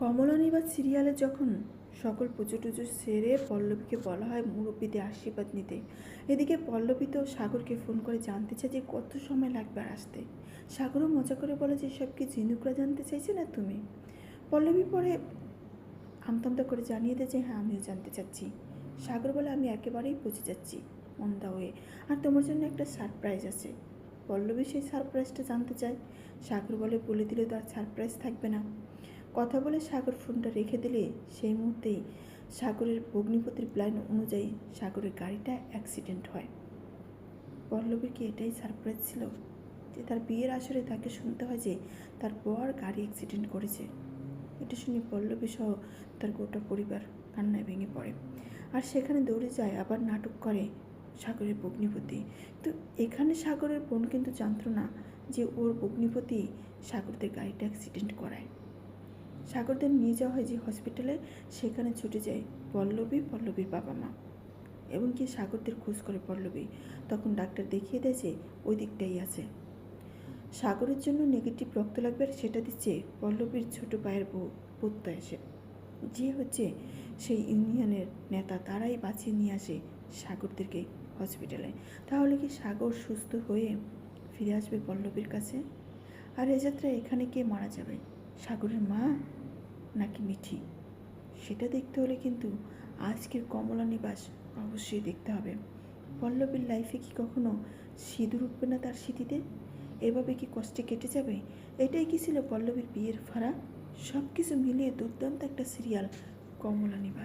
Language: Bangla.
কমলা নিবাস সিরিয়ালে যখন সকল পুজো টুজো সেরে পল্লবীকে বলা হয় মুরব্বীদের আশীর্বাদ নিতে, এদিকে পল্লবী তো সাগরকে ফোন করে জানতে চায় যে কত সময় লাগবে আর আসতে। সাগরও মজা করে বলে যে সব কি ঝিনুকরা জানতে চাইছে না তুমি। পল্লবী পরে আমতামতা করে জানিয়ে দেয় যে হ্যাঁ আমিও জানতে চাচ্ছি। সাগর বলে আমি একেবারেই পৌঁছে যাচ্ছি অন দা ওয়ে, আর তোমার জন্য একটা সারপ্রাইজ আছে। পল্লবী সেই সারপ্রাইজটা জানতে চায়। সাগর বলে দিলে তো আর সারপ্রাইজ থাকবে না। কথা বলে সাগর ফোনটা রেখে দিলে সেই মুহূর্তেই সাগরের ভগ্নিপতির প্ল্যান অনুযায়ী সাগরের গাড়িটা অ্যাক্সিডেন্ট হয়। পল্লবীর কি এটাই সারপ্রাইজ ছিল যে তার বিয়ের আসরে তাকে শুনতে হয় যে তার বর গাড়ি অ্যাক্সিডেন্ট করেছে। এটা শুনে পল্লবী সহ তার গোটা পরিবার কান্নায় ভেঙে পড়ে, আর সেখানে দৌড়ে যায় আবার নাটক করে সাগরের ভগ্নিপতি। তো এখানে সাগরের বোন কিন্তু জানত না যে ওর ভগ্নিপতি সাগরদের গাড়িটা অ্যাক্সিডেন্ট করায়। সাগরদের নিয়ে যাওয়া হয় যে হসপিটালে, সেখানে ছুটে যায় পল্লবীর বাবা মা, এবং কি সাগরদের খোঁজ করে পল্লবী। তখন ডাক্তার দেখিয়ে দেয় যে ওই দিকটাই আছে। সাগরের জন্য নেগেটিভ রক্ত লাগবে, আর সেটা দিচ্ছে পল্লবীর ছোট ভাইয়ের বউ প্রত্যয়, যে হচ্ছে সেই ইউনিয়নের নেতা। তারাই বাঁচিয়ে নিয়ে আসে সাগরদেরকে হসপিটালে। তাহলে কি সাগর সুস্থ হয়ে ফিরে আসবে পল্লবীর কাছে? আর এ যাত্রায় এখানে কে মারা যাবে, সাগরের মা নাকি মিঠি? সেটা দেখতে হলে কিন্তু আজকের কমলা নিবাস অবশ্যই দেখতে হবে। পল্লবীর লাইফে কি কখনো সিঁদুর উঠবে না তার স্মৃতিতে? এভাবে কি কষ্টে কেটে যাবে? এটাই কি ছিল পল্লবীর বিয়ের ফাড়া? সব কিছু মিলিয়ে দুর্দান্ত একটা সিরিয়াল কমলা নিবাস।